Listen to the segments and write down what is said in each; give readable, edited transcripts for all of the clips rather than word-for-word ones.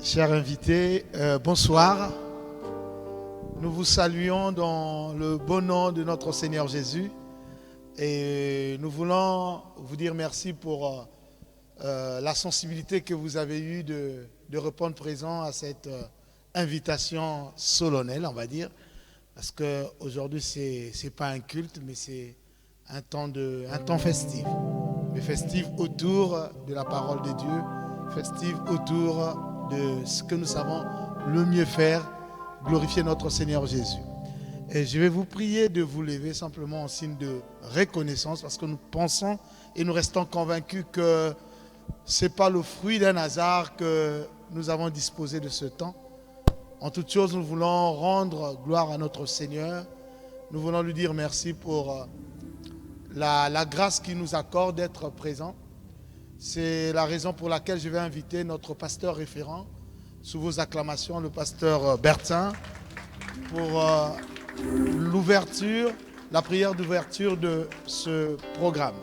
Chers invités, bonsoir. Nous vous saluons dans le bon nom de notre Seigneur Jésus et nous voulons vous dire merci pour la sensibilité que vous avez eue de répondre présent à cette invitation solennelle, on va dire, parce qu'aujourd'hui c'est pas un culte, mais c'est un temps festif, mais festif autour de la parole de Dieu, festif autour de ce que nous savons le mieux faire, glorifier notre Seigneur Jésus. Et je vais vous prier de vous lever simplement en signe de reconnaissance, parce que nous pensons et nous restons convaincus que ce n'est pas le fruit d'un hasard que nous avons disposé de ce temps. En toute chose, nous voulons rendre gloire à notre Seigneur. Nous voulons lui dire merci pour la grâce qu'il nous accorde d'être présent. C'est la raison pour laquelle je vais inviter notre pasteur référent, sous vos acclamations, le pasteur Bertin, pour l'ouverture, la prière d'ouverture de ce programme.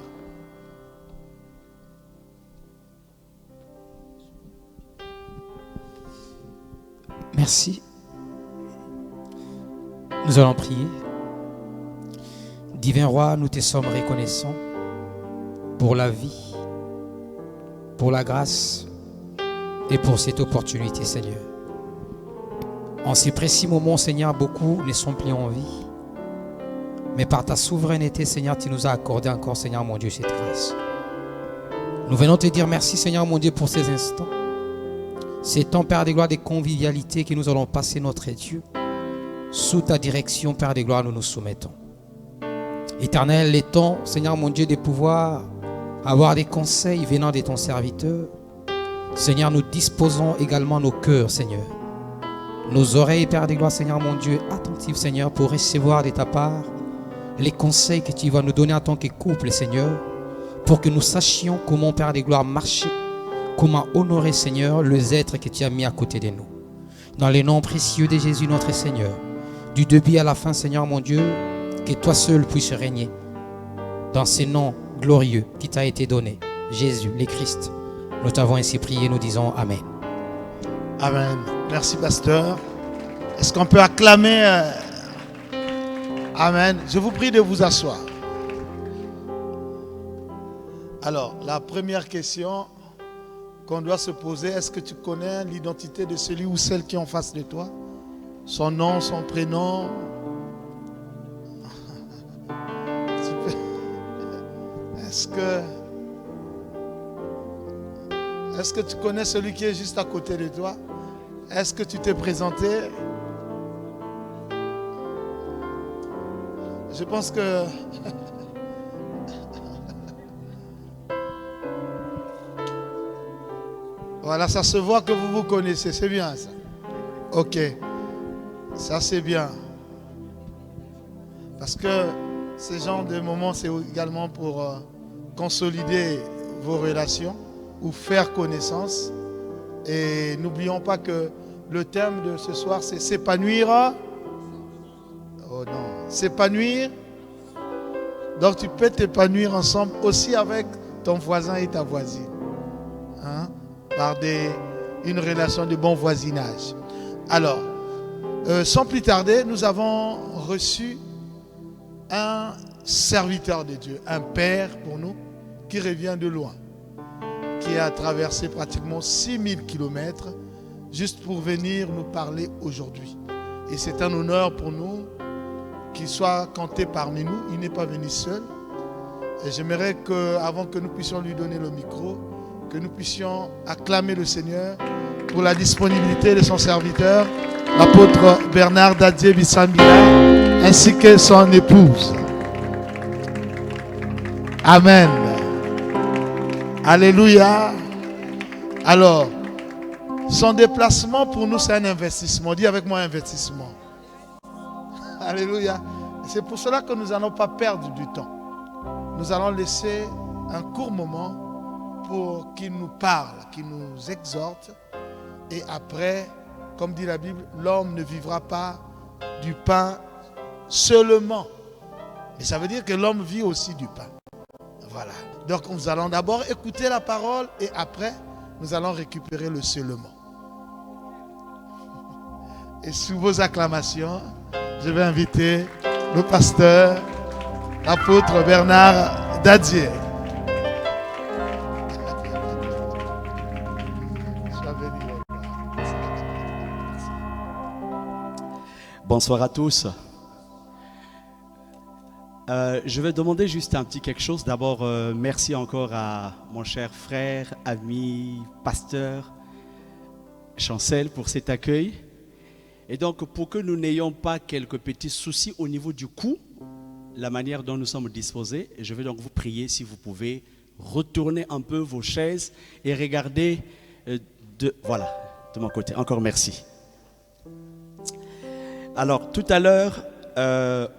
Merci. Nous allons prier. Divin Roi, nous te sommes reconnaissants pour la vie, pour la grâce et pour cette opportunité, Seigneur. En ces précis moments, Seigneur, beaucoup ne sont plus en vie. Mais par ta souveraineté, Seigneur, tu nous as accordé encore, Seigneur mon Dieu, cette grâce. Nous venons te dire merci, Seigneur mon Dieu, pour ces instants. Ces temps, Père des gloires, de convivialité que nous allons passer, notre Dieu. Sous ta direction, Père des gloires, nous nous soumettons. Éternel, les temps, Seigneur mon Dieu, de pouvoir avoir des conseils venant de ton serviteur. Seigneur, nous disposons également nos cœurs, Seigneur. Nos oreilles, Père des gloires, Seigneur mon Dieu, attentives, Seigneur, pour recevoir de ta part les conseils que tu vas nous donner en tant que couple, Seigneur, pour que nous sachions comment, Père des gloires, marcher, comment honorer, Seigneur, les êtres que tu as mis à côté de nous. Dans les noms précieux de Jésus, notre Seigneur, du début à la fin, Seigneur mon Dieu, que toi seul puisses régner. Dans ces noms glorieux qui t'a été donné, Jésus, le Christ, nous t'avons ainsi prié, nous disons Amen. Amen. Merci, pasteur. Est-ce qu'on peut acclamer Amen. Je vous prie de vous asseoir. Alors, la première question qu'on doit se poser, est-ce que tu connais l'identité de celui ou celle qui est en face de toi? Son nom, son prénom? Est-ce que tu connais celui qui est juste à côté de toi? Est-ce que tu t'es présenté? Je pense que... Voilà, ça se voit que vous vous connaissez. C'est bien ça. Ok. Ça c'est bien. Parce que ce genre de moments, c'est également pour consolider vos relations ou faire connaissance. Et n'oublions pas que le thème de ce soir, c'est s'épanouir. Oh non, s'épanouir. Donc tu peux t'épanouir ensemble aussi avec ton voisin et ta voisine. Hein? Par une relation de bon voisinage. Alors, sans plus tarder, nous avons reçu un serviteur de Dieu, un père pour nous, qui revient de loin, qui a traversé pratiquement 6000 kilomètres juste pour venir nous parler aujourd'hui. Et c'est un honneur pour nous qu'il soit compté parmi nous. Il n'est pas venu seul. Et j'aimerais qu'avant que nous puissions lui donner le micro, que nous puissions acclamer le Seigneur pour la disponibilité de son serviteur, l'apôtre Bernard Dadier Bissambila, ainsi que son épouse. Amen. Alléluia. Alors, son déplacement pour nous, c'est un investissement. Dis avec moi investissement. Alléluia. C'est pour cela que nous n'allons pas perdre du temps. Nous allons laisser un court moment pour qu'il nous parle, qu'il nous exhorte. Et après, comme dit la Bible, l'homme ne vivra pas du pain seulement. Mais ça veut dire que l'homme vit aussi du pain. Voilà. Donc nous allons d'abord écouter la parole et après, nous allons récupérer le seulement. Et sous vos acclamations, je vais inviter le pasteur, l'apôtre Bernard Dadier. Bonsoir à tous. Je vais demander juste un petit quelque chose. D'abord, merci encore à mon cher frère, ami, pasteur Chancel pour cet accueil. Et donc, pour que nous n'ayons pas quelques petits soucis au niveau du coût, la manière dont nous sommes disposés, je vais donc vous prier si vous pouvez retourner un peu vos chaises et regarder de mon côté. Encore merci. Alors, tout à l'heure,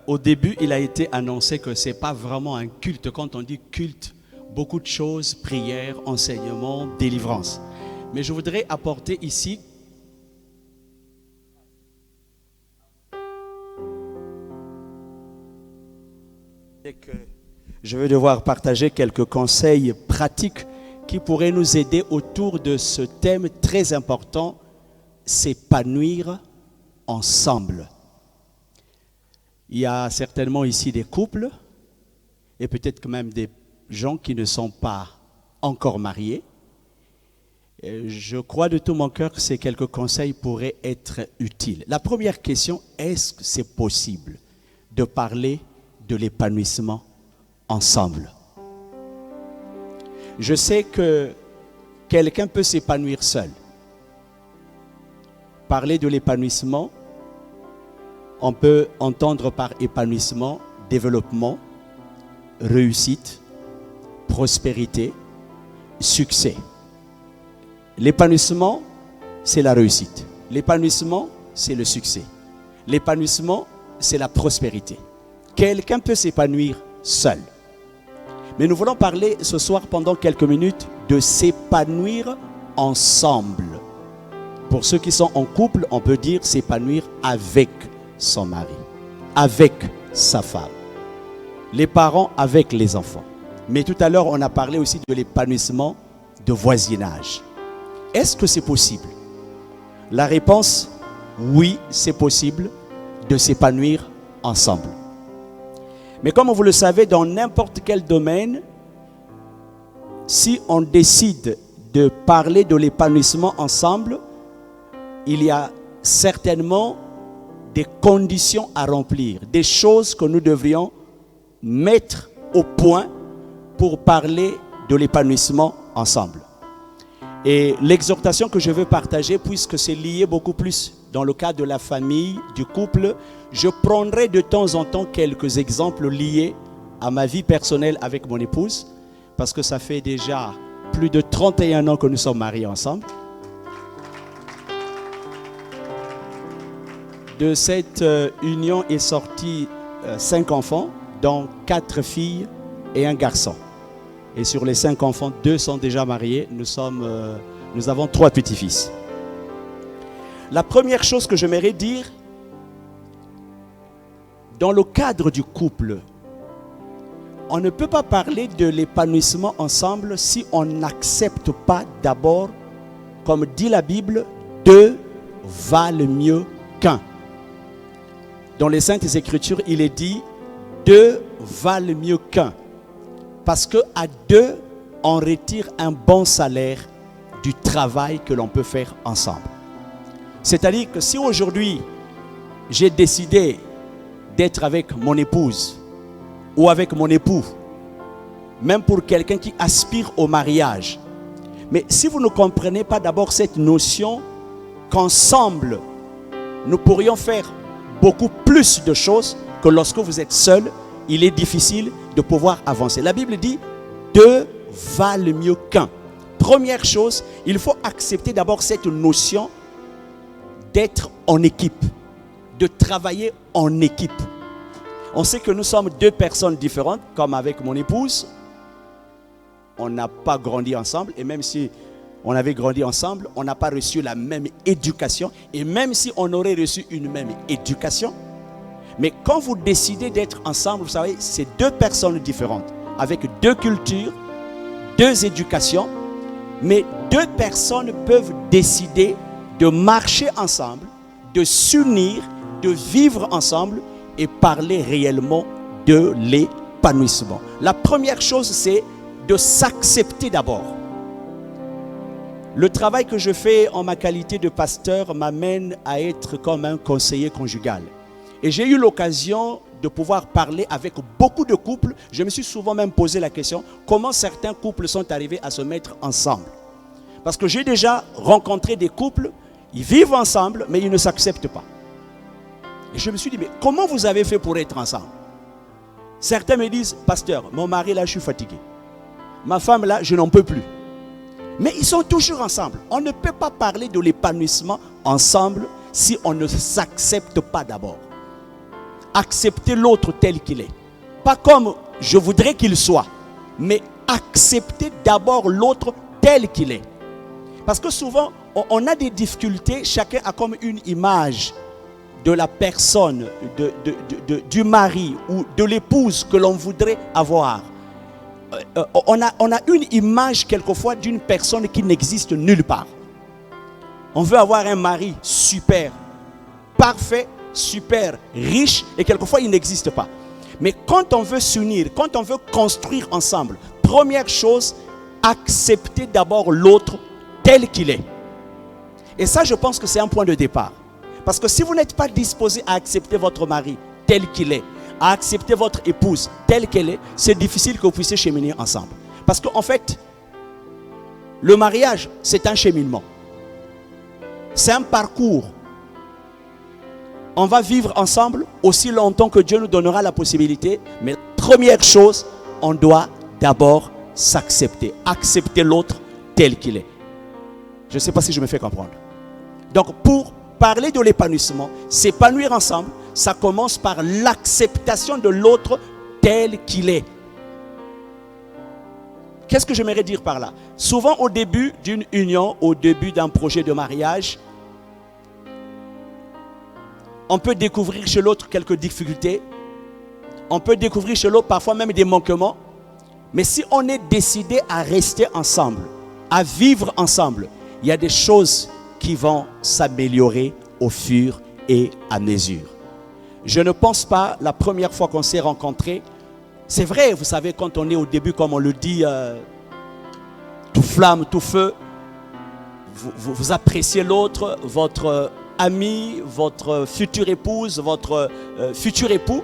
au début, il a été annoncé que ce n'est pas vraiment un culte. Quand on dit culte, beaucoup de choses, prières, enseignements, délivrance. Mais je voudrais apporter ici que je vais devoir partager quelques conseils pratiques qui pourraient nous aider autour de ce thème très important, s'épanouir ensemble. Il y a certainement ici des couples et peut-être même des gens qui ne sont pas encore mariés. Je crois de tout mon cœur que ces quelques conseils pourraient être utiles. La première question, est-ce que c'est possible de parler de l'épanouissement ensemble? Je sais que quelqu'un peut s'épanouir seul. Parler de l'épanouissement, on peut entendre par épanouissement, développement, réussite, prospérité, succès. L'épanouissement, c'est la réussite. L'épanouissement, c'est le succès. L'épanouissement, c'est la prospérité. Quelqu'un peut s'épanouir seul. Mais nous voulons parler ce soir pendant quelques minutes de s'épanouir ensemble. Pour ceux qui sont en couple, on peut dire s'épanouir avec son mari, avec sa femme. Les parents avec les enfants. Mais tout à l'heure, on a parlé aussi de l'épanouissement de voisinage. Est-ce que c'est possible? La réponse, oui, c'est possible de s'épanouir ensemble. Mais comme vous le savez, dans n'importe quel domaine, si on décide de parler de l'épanouissement ensemble, il y a certainement des conditions à remplir, des choses que nous devrions mettre au point pour parler de l'épanouissement ensemble. Et l'exhortation que je veux partager, puisque c'est lié beaucoup plus dans le cas de la famille, du couple, je prendrai de temps en temps quelques exemples liés à ma vie personnelle avec mon épouse, parce que ça fait déjà plus de 31 ans que nous sommes mariés ensemble. De cette union est sorti 5 enfants, dont 4 filles et un garçon. Et sur les 5 enfants, 2 sont déjà mariés. Nous avons 3 petits-fils. La première chose que j'aimerais dire, dans le cadre du couple, on ne peut pas parler de l'épanouissement ensemble si on n'accepte pas d'abord, comme dit la Bible, 2 valent mieux qu'un. Dans les Saintes Écritures, il est dit 2 valent mieux qu'un. Parce qu'à 2, on retire un bon salaire du travail que l'on peut faire ensemble. C'est-à-dire que si aujourd'hui, j'ai décidé d'être avec mon épouse ou avec mon époux, même pour quelqu'un qui aspire au mariage, mais si vous ne comprenez pas d'abord cette notion qu'ensemble, nous pourrions faire beaucoup plus de choses que lorsque vous êtes seul, il est difficile de pouvoir avancer. La Bible dit 2 valent mieux qu'un. Première chose, il faut accepter d'abord cette notion d'être en équipe, de travailler en équipe. On sait que nous sommes 2 personnes différentes, comme avec mon épouse. On n'a pas grandi ensemble, et même si on avait grandi ensemble, on n'a pas reçu la même éducation. Et même si on aurait reçu une même éducation, mais quand vous décidez d'être ensemble, vous savez, c'est 2 personnes différentes, avec 2 cultures, 2 éducations, mais 2 personnes peuvent décider de marcher ensemble, de s'unir, de vivre ensemble et parler réellement de l'épanouissement. La première chose, c'est de s'accepter d'abord. Le travail que je fais en ma qualité de pasteur m'amène à être comme un conseiller conjugal. Et j'ai eu l'occasion de pouvoir parler avec beaucoup de couples. Je me suis souvent même posé la question, comment certains couples sont arrivés à se mettre ensemble? Parce que j'ai déjà rencontré des couples, ils vivent ensemble, mais ils ne s'acceptent pas. Et je me suis dit, mais comment vous avez fait pour être ensemble? Certains me disent, pasteur, mon mari là, je suis fatigué. Ma femme là, je n'en peux plus. Mais ils sont toujours ensemble. On ne peut pas parler de l'épanouissement ensemble si on ne s'accepte pas d'abord. Accepter l'autre tel qu'il est. Pas comme je voudrais qu'il soit, mais accepter d'abord l'autre tel qu'il est. Parce que souvent, on a des difficultés, chacun a comme une image de la personne, du mari ou de l'épouse que l'on voudrait avoir. On a une image quelquefois d'une personne qui n'existe nulle part. On veut avoir un mari super, parfait, super riche et quelquefois il n'existe pas. Mais quand on veut s'unir, quand on veut construire ensemble, première chose, accepter d'abord l'autre tel qu'il est. Et ça, je pense que c'est un point de départ. Parce que si vous n'êtes pas disposé à accepter votre mari tel qu'il est, à accepter votre épouse telle qu'elle est, c'est difficile que vous puissiez cheminer ensemble. Parce qu'en fait, le mariage, c'est un cheminement. C'est un parcours. On va vivre ensemble aussi longtemps que Dieu nous donnera la possibilité. Mais la première chose, on doit d'abord s'accepter. Accepter l'autre tel qu'il est. Je ne sais pas si je me fais comprendre. Donc pour parler de l'épanouissement, s'épanouir ensemble, ça commence par l'acceptation de l'autre tel qu'il est. Qu'est-ce que j'aimerais dire par là? Souvent au début d'une union, au début d'un projet de mariage, on peut découvrir chez l'autre quelques difficultés. On peut découvrir chez l'autre parfois même des manquements. Mais si on est décidé à rester ensemble, à vivre ensemble, il y a des choses qui vont s'améliorer au fur et à mesure. Je ne pense pas, la première fois qu'on s'est rencontrés, c'est vrai, vous savez, quand on est au début, comme on le dit, tout flamme, tout feu, vous appréciez l'autre, votre ami, votre future épouse, votre futur époux.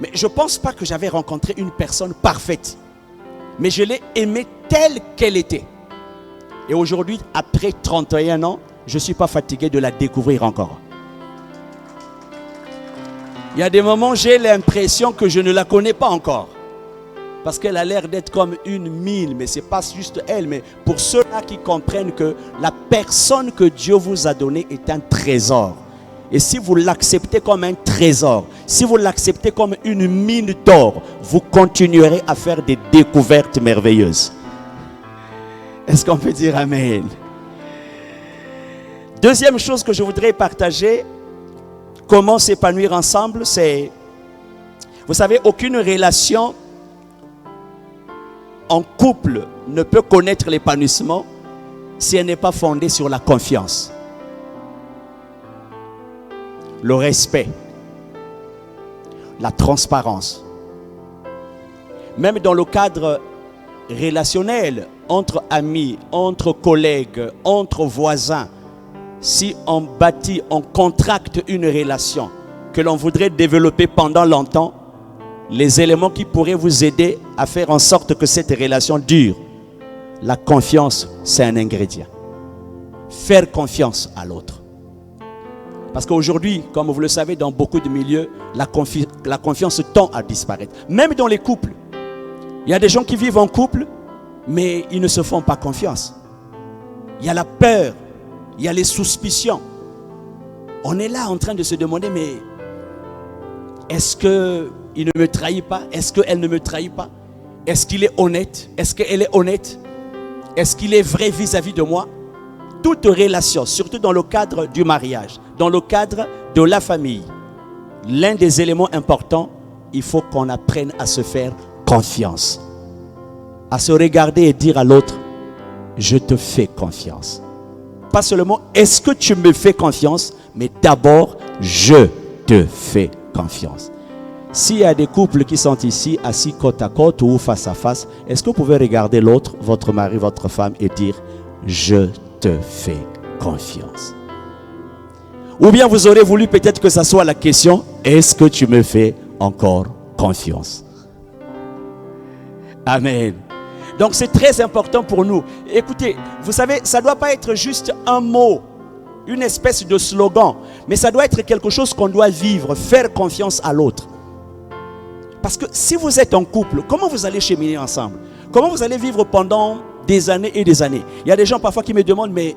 Mais je ne pense pas que j'avais rencontré une personne parfaite. Mais je l'ai aimée telle qu'elle était. Et aujourd'hui, après 31 ans, je ne suis pas fatigué de la découvrir encore. Il y a des moments, j'ai l'impression que je ne la connais pas encore. Parce qu'elle a l'air d'être comme une mine, mais ce n'est pas juste elle. Mais pour ceux-là qui comprennent que la personne que Dieu vous a donnée est un trésor. Et si vous l'acceptez comme un trésor, si vous l'acceptez comme une mine d'or, vous continuerez à faire des découvertes merveilleuses. Est-ce qu'on peut dire Amen? Deuxième chose que je voudrais partager, comment s'épanouir ensemble, c'est, vous savez, aucune relation en couple ne peut connaître l'épanouissement si elle n'est pas fondée sur la confiance, le respect, la transparence. Même dans le cadre relationnel, entre amis, entre collègues, entre voisins, si on bâtit, on contracte une relation que l'on voudrait développer pendant longtemps, les éléments qui pourraient vous aider à faire en sorte que cette relation dure, la confiance, c'est un ingrédient. Faire confiance à l'autre. Parce qu'aujourd'hui, comme vous le savez, dans beaucoup de milieux, la confiance tend à disparaître. Même dans les couples. Il y a des gens qui vivent en couple, mais ils ne se font pas confiance. Il y a la peur, il y a les suspicions. On est là en train de se demander, mais est-ce qu'il ne me trahit pas? Est-ce qu'elle ne me trahit pas? Est-ce qu'il est honnête? Est-ce qu'elle est honnête? Est-ce qu'il est vrai vis-à-vis de moi? Toute relation, surtout dans le cadre du mariage, dans le cadre de la famille, l'un des éléments importants, il faut qu'on apprenne à se faire confiance. À se regarder et dire à l'autre, je te fais confiance. pas seulement est-ce que tu me fais confiance, mais d'abord je te fais confiance. S'il y a des couples qui sont ici, assis côte à côte ou face à face, est-ce que vous pouvez regarder l'autre, votre mari, votre femme, et dire « Je te fais confiance ». Ou bien vous aurez voulu peut-être que ça soit la question « Est-ce que tu me fais encore confiance ?» Amen. Donc c'est très important pour nous. Écoutez, vous savez, ça ne doit pas être juste un mot, une espèce de slogan, mais ça doit être quelque chose qu'on doit vivre, faire confiance à l'autre. Parce que si vous êtes en couple, comment vous allez cheminer ensemble? Comment vous allez vivre pendant des années et des années? Il y a des gens parfois qui me demandent, mais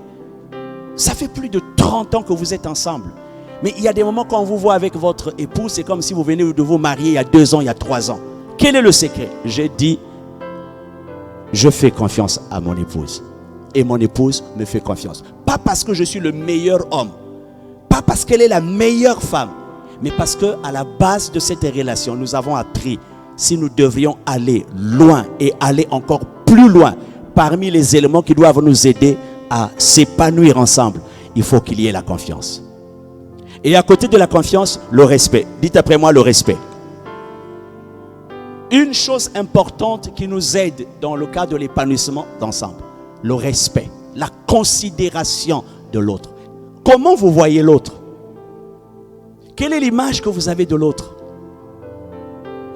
ça fait plus de 30 ans que vous êtes ensemble. Mais il y a des moments quand on vous voit avec votre épouse, c'est comme si vous venez de vous marier il y a 2 ans, il y a 3 ans. Quel est le secret? J'ai dit, je fais confiance à mon épouse. Et mon épouse me fait confiance. Pas parce que je suis le meilleur homme. Pas parce qu'elle est la meilleure femme. Mais parce qu'à la base de cette relation, nous avons appris, si nous devrions aller loin et aller encore plus loin, parmi les éléments qui doivent nous aider à s'épanouir ensemble, il faut qu'il y ait la confiance. Et à côté de la confiance, le respect. Dites après moi le respect. Une chose importante qui nous aide dans le cas de l'épanouissement d'ensemble, le respect, la considération de l'autre. Comment vous voyez l'autre? Quelle est l'image que vous avez de l'autre?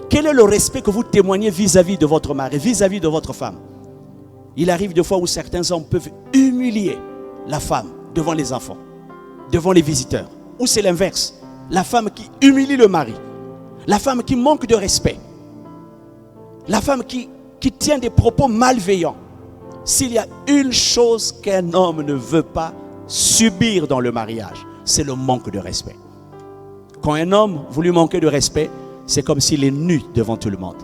Quel est le respect que vous témoignez vis-à-vis de votre mari, vis-à-vis de votre femme? Il arrive des fois où certains hommes peuvent humilier la femme devant les enfants, devant les visiteurs. Ou c'est l'inverse, la femme qui humilie le mari, la femme qui manque de respect, la femme qui tient des propos malveillants. S'il y a une chose qu'un homme ne veut pas subir dans le mariage, c'est le manque de respect. Quand un homme vous lui manquez de respect, c'est comme s'il est nu devant tout le monde.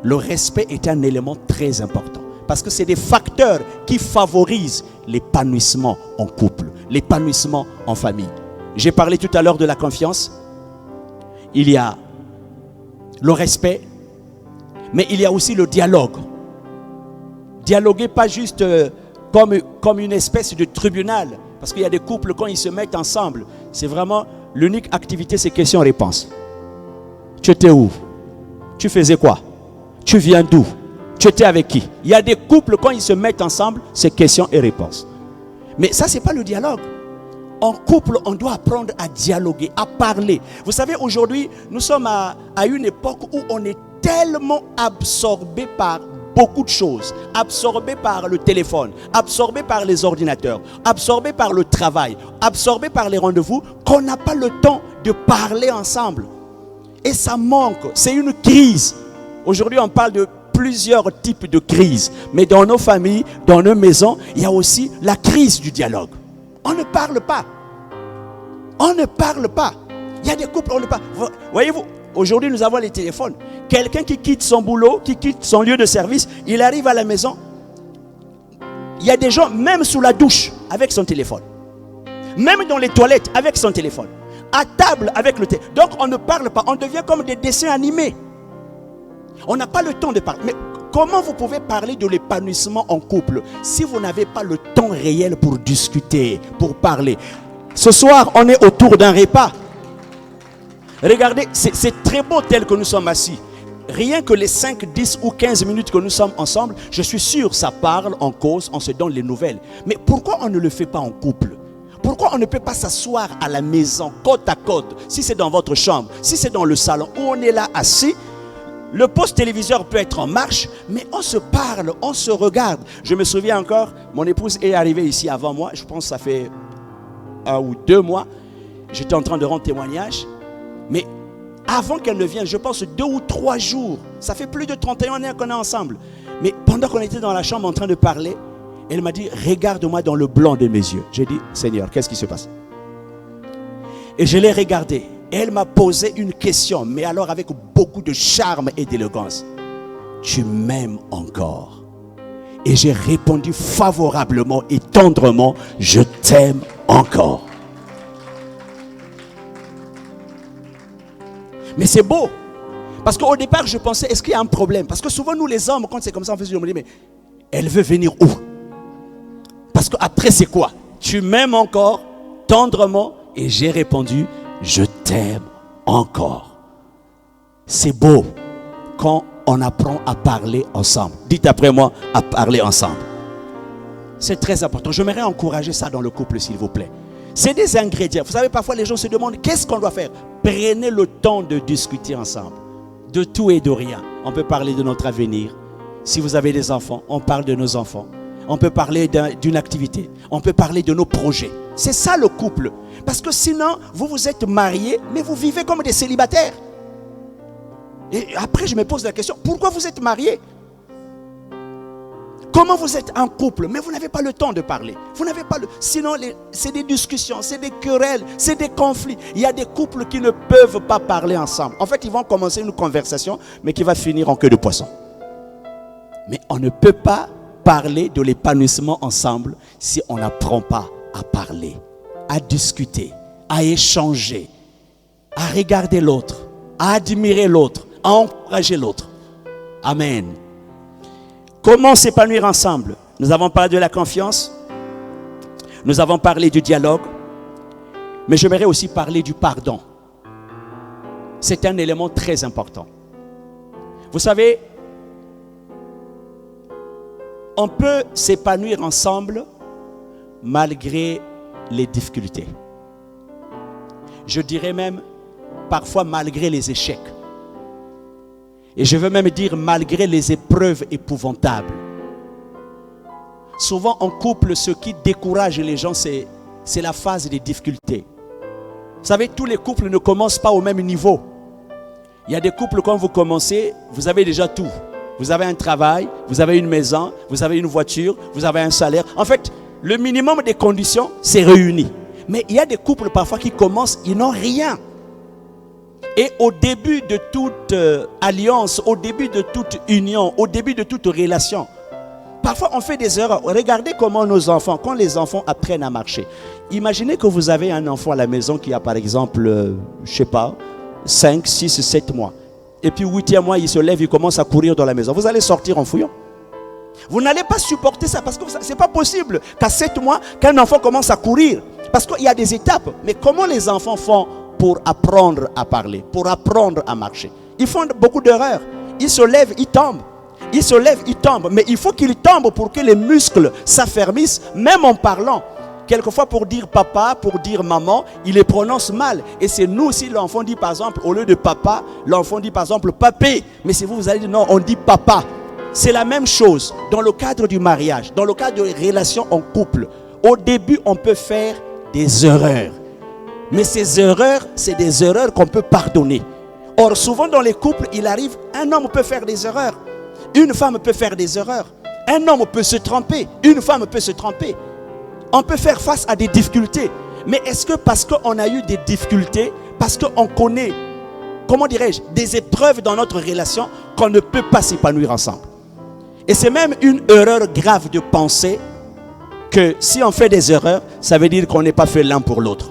Le respect est un élément très important parce que c'est des facteurs qui favorisent l'épanouissement en couple, l'épanouissement en famille. J'ai parlé tout à l'heure de la confiance. Il y a le respect, mais il y a aussi le dialogue. Dialoguer pas juste comme une espèce de tribunal, parce qu'il y a des couples quand ils se mettent ensemble, c'est vraiment l'unique activité, c'est questions-réponses. Tu étais où? Tu faisais quoi? Tu viens d'où? Tu étais avec qui? Il y a des couples quand ils se mettent ensemble, c'est questions et réponses. Mais ça, c'est pas le dialogue. En couple, on doit apprendre à dialoguer, à parler. Vous savez, aujourd'hui, nous sommes à une époque où on est tellement absorbé par beaucoup de choses, absorbé par le téléphone, absorbé par les ordinateurs, absorbé par le travail, absorbé par les rendez-vous, qu'on n'a pas le temps de parler ensemble. Et ça manque, c'est une crise. Aujourd'hui, on parle de plusieurs types de crises, mais dans nos familles, dans nos maisons, il y a aussi la crise du dialogue. On ne parle pas. On ne parle pas. Il y a des couples, on ne parle pas. Voyez-vous, aujourd'hui, nous avons les téléphones. Quelqu'un qui quitte son boulot, qui quitte son lieu de service, il arrive à la maison. Il y a des gens, même sous la douche, avec son téléphone. Même dans les toilettes, avec son téléphone. À table, avec le téléphone. Donc, on ne parle pas. On devient comme des dessins animés. On n'a pas le temps de parler. Mais comment vous pouvez parler de l'épanouissement en couple si vous n'avez pas le temps réel pour discuter, pour parler? Ce soir, on est autour d'un repas. Regardez, c'est très beau tel que nous sommes assis. Rien que les 5, 10 ou 15 minutes que nous sommes ensemble, je suis sûr, ça parle, on cause, on se donne les nouvelles. Mais pourquoi on ne le fait pas en couple? Pourquoi on ne peut pas s'asseoir à la maison, côte à côte, si c'est dans votre chambre, si c'est dans le salon, où on est là assis? Le poste téléviseur peut être en marche, mais on se parle, on se regarde. Je me souviens encore, mon épouse est arrivée ici avant moi, je pense que ça fait 1 ou 2 mois. J'étais en train de rendre témoignage. Mais avant qu'elle ne vienne, je pense 2 ou 3 jours, ça fait plus de 31 ans qu'on est ensemble. Mais pendant qu'on était dans la chambre en train de parler, elle m'a dit, regarde-moi dans le blanc de mes yeux. J'ai dit, Seigneur, qu'est-ce qui se passe? Et je l'ai regardée. Et elle m'a posé une question, mais alors avec beaucoup de charme et d'élégance. Tu m'aimes encore? Et j'ai répondu favorablement et tendrement, je t'aime encore. Mais c'est beau. Parce qu'au départ, je pensais, est-ce qu'il y a un problème? Parce que souvent, nous les hommes, quand c'est comme ça, on fait, je me dis, mais elle veut venir où? Parce qu'après, c'est quoi? tu m'aimes encore tendrement? Et j'ai répondu, je t'aime encore. C'est beau quand on apprend à parler ensemble. Dites après moi, à parler ensemble. C'est très important. J'aimerais encourager ça dans le couple, s'il vous plaît. C'est des ingrédients. Vous savez, parfois les gens se demandent, qu'est-ce qu'on doit faire? Prenez le temps de discuter ensemble. De tout et de rien. On peut parler de notre avenir. Si vous avez des enfants, on parle de nos enfants. On peut parler d'une activité. On peut parler de nos projets. C'est ça le couple. Parce que sinon, vous êtes mariés, mais vous vivez comme des célibataires. Et après, je me pose la question, pourquoi vous êtes mariés? Comment vous êtes en couple, mais vous n'avez pas le temps de parler. Vous n'avez pas le... Sinon, c'est des discussions, c'est des querelles, c'est des conflits. Il y a des couples qui ne peuvent pas parler ensemble. En fait, ils vont commencer une conversation, mais qui va finir en queue de poisson. Mais on ne peut pas parler de l'épanouissement ensemble si on n'apprend pas à parler, à discuter, à échanger, à regarder l'autre, à admirer l'autre, à encourager l'autre. Amen. Comment s'épanouir ensemble? Nous avons parlé de la confiance, nous avons parlé du dialogue, mais j'aimerais aussi parler du pardon. C'est un élément très important. Vous savez, on peut s'épanouir ensemble malgré les difficultés. Je dirais même parfois malgré les échecs. Et je veux même dire malgré les épreuves épouvantables. Souvent en couple, ce qui décourage les gens, c'est la phase des difficultés. Vous savez, tous les couples ne commencent pas au même niveau. Il y a des couples, quand vous commencez, vous avez déjà tout. Vous avez un travail, vous avez une maison, vous avez une voiture, vous avez un salaire. En fait, le minimum des conditions, c'est réuni. Mais il y a des couples parfois qui commencent, ils n'ont rien. Et au début de toute alliance, au début de toute union, au début de toute relation, parfois on fait des erreurs. Regardez comment nos enfants, quand les enfants apprennent à marcher. Imaginez que vous avez un enfant à la maison qui a par exemple, je ne sais pas, 5, 6, 7 mois. Et puis 8e mois, il se lève, il commence à courir dans la maison. Vous allez sortir en fouillant. Vous n'allez pas supporter ça parce que ce n'est pas possible qu'à 7 mois, qu'un enfant commence à courir. Parce qu'il y a des étapes. Mais comment les enfants font pour apprendre à parler, pour apprendre à marcher? Ils font beaucoup d'erreurs. Ils se lèvent, ils tombent. Ils se lèvent, ils tombent. Mais il faut qu'ils tombent pour que les muscles s'affermissent, même en parlant. Quelquefois, pour dire papa, pour dire maman, il les prononce mal. Et c'est nous aussi, l'enfant dit par exemple, au lieu de papa, l'enfant dit par exemple papé. Mais c'est vous, vous allez dire non, on dit papa. C'est la même chose dans le cadre du mariage, dans le cadre de relations en couple. Au début, on peut faire des erreurs. Mais ces erreurs, c'est des erreurs qu'on peut pardonner. Or, souvent dans les couples, il arrive, un homme peut faire des erreurs. Une femme peut faire des erreurs. Un homme peut se tromper. Une femme peut se tromper. On peut faire face à des difficultés. Mais est-ce que parce qu'on a eu des difficultés, parce qu'on connaît, comment dirais-je, des épreuves dans notre relation, qu'on ne peut pas s'épanouir ensemble? Et c'est même une erreur grave de penser que si on fait des erreurs, ça veut dire qu'on n'est pas fait l'un pour l'autre.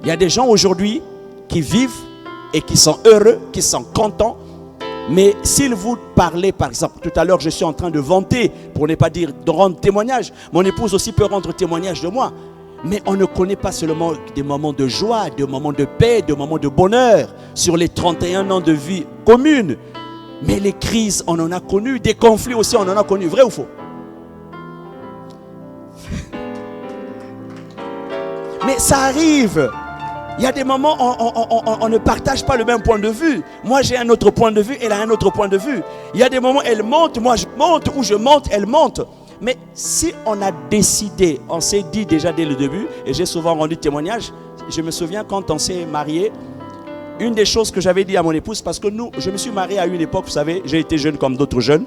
Il y a des gens aujourd'hui qui vivent et qui sont heureux, qui sont contents. Mais s'ils vous parlez, par exemple, tout à l'heure, je suis en train de vanter, pour ne pas dire de rendre témoignage. Mon épouse aussi peut rendre témoignage de moi. Mais on ne connaît pas seulement des moments de joie, des moments de paix, des moments de bonheur sur les 31 ans de vie commune. Mais les crises, on en a connu. Des conflits aussi, on en a connu. Vrai ou faux? Mais ça arrive. Il y a des moments où on ne partage pas le même point de vue. Moi, j'ai un autre point de vue, elle a un autre point de vue. Il y a des moments où elle monte, moi je monte, ou je monte, elle monte. Mais si on a décidé, on s'est dit déjà dès le début, et j'ai souvent rendu témoignage, je me souviens quand on s'est mariés, une des choses que j'avais dit à mon épouse, parce que je me suis marié à une époque, vous savez, j'ai été jeune comme d'autres jeunes,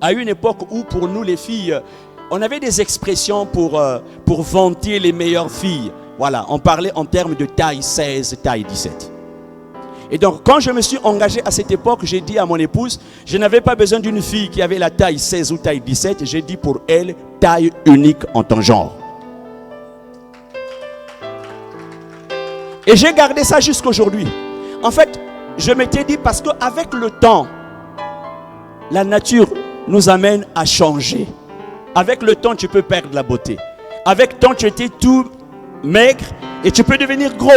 à une époque où pour nous les filles, on avait des expressions pour vanter les meilleures filles. Voilà, on parlait en termes de taille 16, taille 17. Et donc, quand je me suis engagé à cette époque, j'ai dit à mon épouse, je n'avais pas besoin d'une fille qui avait la taille 16 ou taille 17. J'ai dit pour elle, taille unique en ton genre. Et j'ai gardé ça jusqu'aujourd'hui. En fait, je m'étais dit parce qu'avec le temps, la nature nous amène à changer. Avec le temps, tu peux perdre la beauté. Avec temps, tu étais tout maigre et tu peux devenir gros.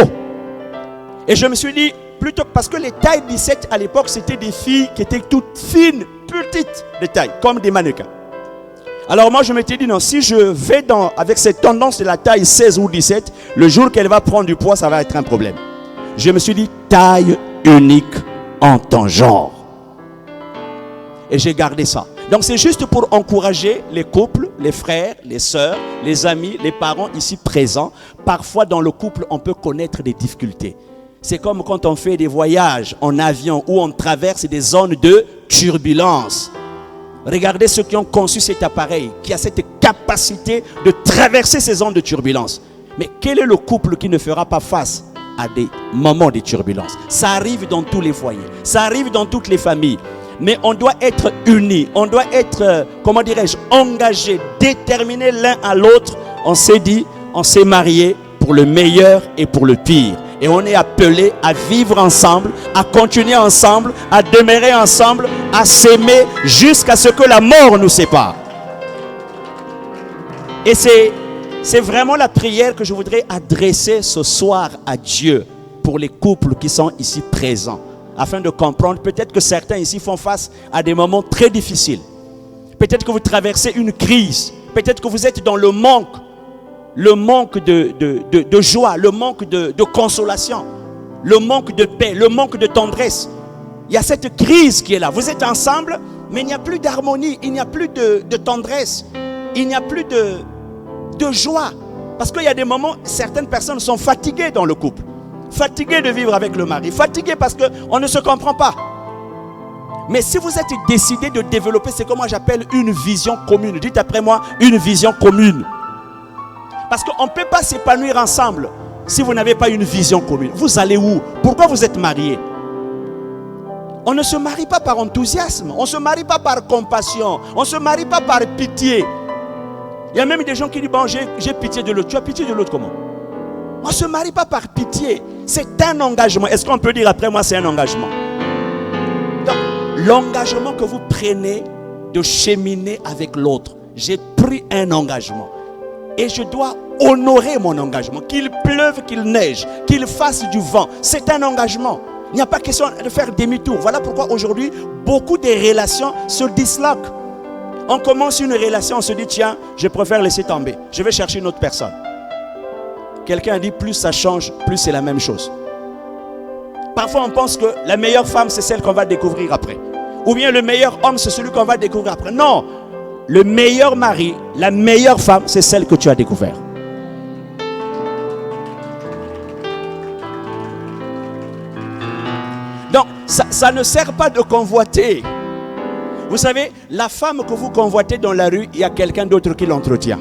Et je me suis dit, plutôt parce que les tailles 17 à l'époque, c'était des filles qui étaient toutes fines, petites de taille, comme des mannequins. Alors moi, je m'étais dit, non, si je vais avec cette tendance de la taille 16 ou 17, le jour qu'elle va prendre du poids, ça va être un problème. Je me suis dit, taille unique en ton genre. Et j'ai gardé ça. Donc c'est juste pour encourager les couples, les frères, les sœurs, les amis, les parents ici présents. Parfois dans le couple, on peut connaître des difficultés. C'est comme quand on fait des voyages en avion où on traverse des zones de turbulence. Regardez ceux qui ont conçu cet appareil, qui a cette capacité de traverser ces zones de turbulence. Mais quel est le couple qui ne fera pas face à des moments de turbulence? Ça arrive dans tous les foyers, ça arrive dans toutes les familles. Mais on doit être unis, on doit être, comment dirais-je, engagés, déterminés l'un à l'autre. On s'est dit, on s'est mariés pour le meilleur et pour le pire. Et on est appelé à vivre ensemble, à continuer ensemble, à demeurer ensemble, à s'aimer jusqu'à ce que la mort nous sépare. Et c'est vraiment la prière que je voudrais adresser ce soir à Dieu pour les couples qui sont ici présents. Afin de comprendre, peut-être que certains ici font face à des moments très difficiles. Peut-être que vous traversez une crise. Peut-être que vous êtes dans le manque de joie, le manque de consolation, le manque de paix, le manque de tendresse. Il y a cette crise qui est là. Vous êtes ensemble, mais il n'y a plus d'harmonie, il n'y a plus de tendresse, il n'y a plus de joie. Parce qu'il y a des moments, certaines personnes sont fatiguées dans le couple. Fatiguées de vivre avec le mari, fatiguées parce qu'on ne se comprend pas. Mais si vous êtes décidé de développer ce que moi j'appelle une vision commune, dites après moi, une vision commune. Parce qu'on ne peut pas s'épanouir ensemble si vous n'avez pas une vision commune. Vous allez où? Pourquoi vous êtes mariés? On ne se marie pas par enthousiasme, on ne se marie pas par compassion, on ne se marie pas par pitié. Il y a même des gens qui disent, bon, j'ai pitié de l'autre. Tu as pitié de l'autre comment? On ne se marie pas par pitié. C'est un engagement. Est-ce qu'on peut dire après moi, c'est un engagement? Donc, l'engagement que vous prenez de cheminer avec l'autre. J'ai pris un engagement. Et je dois honorer mon engagement. Qu'il pleuve, qu'il neige, qu'il fasse du vent. C'est un engagement. Il n'y a pas question de faire demi-tour. Voilà pourquoi aujourd'hui, beaucoup de relations se disloquent. On commence une relation, on se dit, tiens, je préfère laisser tomber. Je vais chercher une autre personne. Quelqu'un a dit, plus ça change, plus c'est la même chose. Parfois, on pense que la meilleure femme, c'est celle qu'on va découvrir après. Ou bien le meilleur homme, c'est celui qu'on va découvrir après. Non, le meilleur mari, la meilleure femme, c'est celle que tu as découvert. Donc, ça ne sert pas de convoiter. Vous savez, la femme que vous convoitez dans la rue, il y a quelqu'un d'autre qui l'entretient.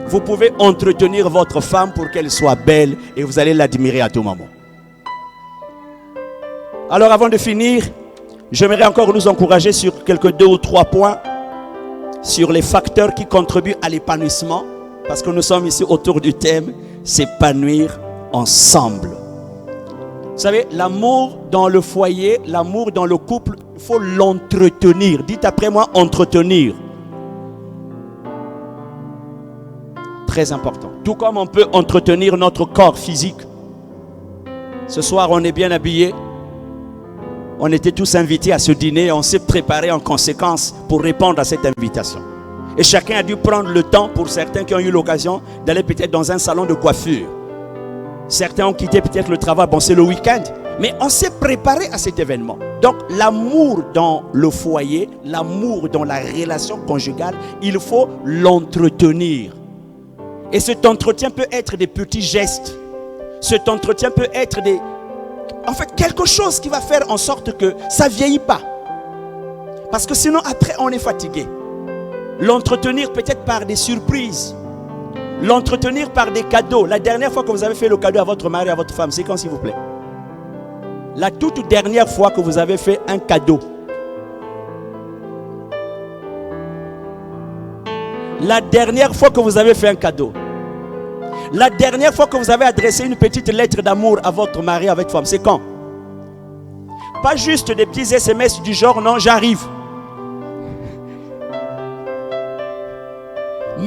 Vous pouvez entretenir votre femme pour qu'elle soit belle et vous allez l'admirer à tout moment. Alors avant de finir, j'aimerais encore nous encourager sur quelques 2 ou 3 points sur les facteurs qui contribuent à l'épanouissement, parce que nous sommes ici autour du thème s'épanouir ensemble. Vous savez, l'amour dans le foyer, l'amour dans le couple, il faut l'entretenir. Dites après moi, entretenir. Très important. Tout comme on peut entretenir notre corps physique. Ce soir, on est bien habillés. On était tous invités à ce dîner. On s'est préparé en conséquence pour répondre à cette invitation. Et chacun a dû prendre le temps, pour certains qui ont eu l'occasion, d'aller peut-être dans un salon de coiffure. Certains ont quitté peut-être le travail. Bon, c'est le week-end. Mais on s'est préparé à cet événement. Donc, l'amour dans le foyer, l'amour dans la relation conjugale, il faut l'entretenir. Et cet entretien peut être des petits gestes. Cet entretien peut être en fait, quelque chose qui va faire en sorte que ça ne vieillit pas. Parce que sinon, après, on est fatigué. L'entretenir peut-être par des surprises. L'entretenir par des cadeaux. La dernière fois que vous avez fait le cadeau à votre mari, à votre femme, c'est quand, s'il vous plaît? La toute dernière fois que vous avez fait un cadeau. La dernière fois que vous avez fait un cadeau. La dernière fois que vous avez adressé une petite lettre d'amour à votre mari, à votre femme, c'est quand? Pas juste des petits SMS du genre, non, j'arrive.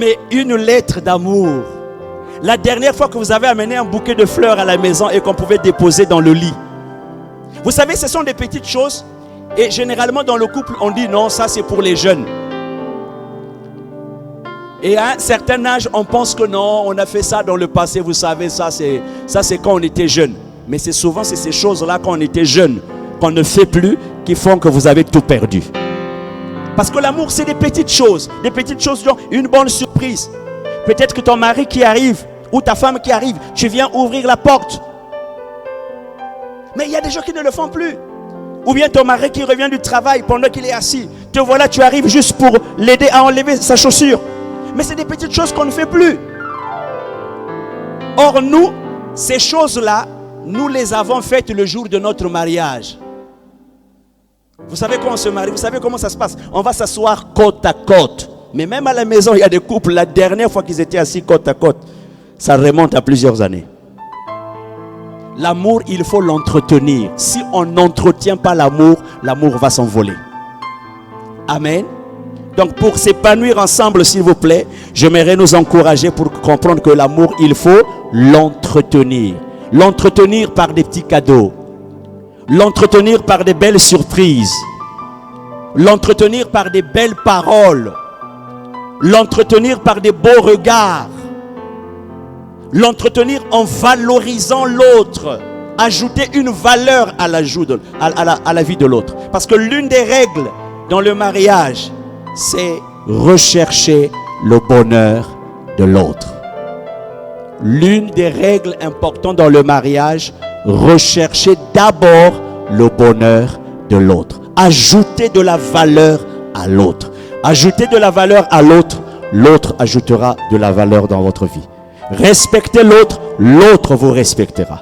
Mais une lettre d'amour. La dernière fois que vous avez amené un bouquet de fleurs à la maison et qu'on pouvait déposer dans le lit. Vous savez, ce sont des petites choses. Et généralement dans le couple, on dit non, ça c'est pour les jeunes. Et à un certain âge, on pense que non, on a fait ça dans le passé. Vous savez, ça c'est quand on était jeune. Mais c'est souvent ces choses-là quand on était jeune, qu'on ne fait plus, qui font que vous avez tout perdu. Parce que l'amour, c'est des petites choses genre une bonne surprise. Peut-être que ton mari qui arrive, ou ta femme qui arrive, tu viens ouvrir la porte. Mais il y a des gens qui ne le font plus. Ou bien ton mari qui revient du travail pendant qu'il est assis. Te voilà, tu arrives juste pour l'aider à enlever sa chaussure. Mais c'est des petites choses qu'on ne fait plus. Or nous, ces choses-là, nous les avons faites le jour de notre mariage. Vous savez quand on se marie, vous savez comment ça se passe. On va s'asseoir côte à côte. Mais même à la maison, il y a des couples, la dernière fois qu'ils étaient assis côte à côte, ça remonte à plusieurs années. L'amour, il faut l'entretenir. Si on n'entretient pas l'amour, l'amour va s'envoler. Amen. Donc pour s'épanouir ensemble, s'il vous plaît, j'aimerais nous encourager pour comprendre que l'amour, il faut l'entretenir. L'entretenir par des petits cadeaux. L'entretenir par des belles surprises. L'entretenir par des belles paroles. L'entretenir par des beaux regards. L'entretenir en valorisant l'autre. Ajouter une valeur à la vie de l'autre. Parce que l'une des règles dans le mariage, c'est rechercher le bonheur de l'autre. L'une des règles importantes dans le mariage, rechercher d'abord le bonheur de l'autre. Ajouter de la valeur à l'autre. Ajouter de la valeur à l'autre, l'autre ajoutera de la valeur dans votre vie. Respectez l'autre, l'autre vous respectera.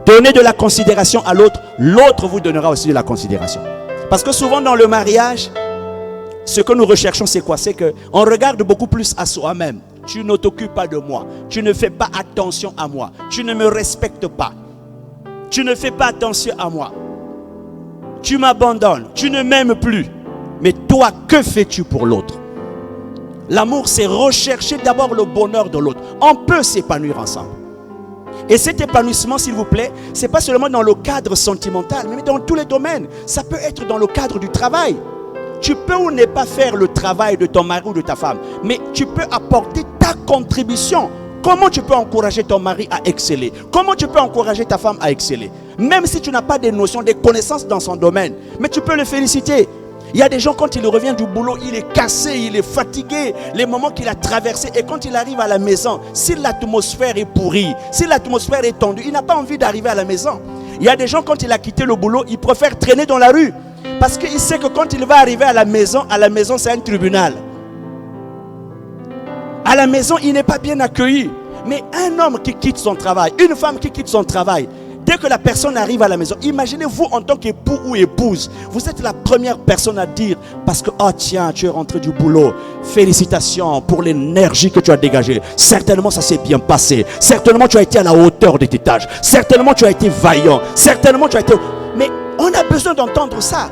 Donnez de la considération à l'autre, l'autre vous donnera aussi de la considération. Parce que souvent dans le mariage, ce que nous recherchons, c'est quoi? C'est qu'on regarde beaucoup plus à soi-même. Tu ne t'occupes pas de moi. Tu ne fais pas attention à moi. Tu ne me respectes pas. Tu ne fais pas attention à moi. Tu m'abandonnes. Tu ne m'aimes plus. Mais toi, que fais-tu pour l'autre? L'amour, c'est rechercher d'abord le bonheur de l'autre. On peut s'épanouir ensemble. Et cet épanouissement, s'il vous plaît, ce n'est pas seulement dans le cadre sentimental, mais dans tous les domaines. Ça peut être dans le cadre du travail. Tu peux ou ne pas faire le travail de ton mari ou de ta femme, mais tu peux apporter ta contribution. Comment tu peux encourager ton mari à exceller? Comment tu peux encourager ta femme à exceller? Même si tu n'as pas des notions, des connaissances dans son domaine, mais tu peux le féliciter. Il y a des gens, quand il revient du boulot, il est cassé, il est fatigué, les moments qu'il a traversés, et quand il arrive à la maison, si l'atmosphère est pourrie, si l'atmosphère est tendue, il n'a pas envie d'arriver à la maison. Il y a des gens, quand il a quitté le boulot, il préfère traîner dans la rue. Parce qu'il sait que quand il va arriver à la maison c'est un tribunal. À la maison, il n'est pas bien accueilli. Mais un homme qui quitte son travail, une femme qui quitte son travail, dès que la personne arrive à la maison, imaginez-vous en tant qu'époux ou épouse, vous êtes la première personne à dire, parce que, oh tiens, tu es rentré du boulot, félicitations pour l'énergie que tu as dégagée. Certainement, ça s'est bien passé. Certainement, tu as été à la hauteur de tes tâches. Certainement, tu as été vaillant. Certainement, tu as été... Mais on a besoin d'entendre ça.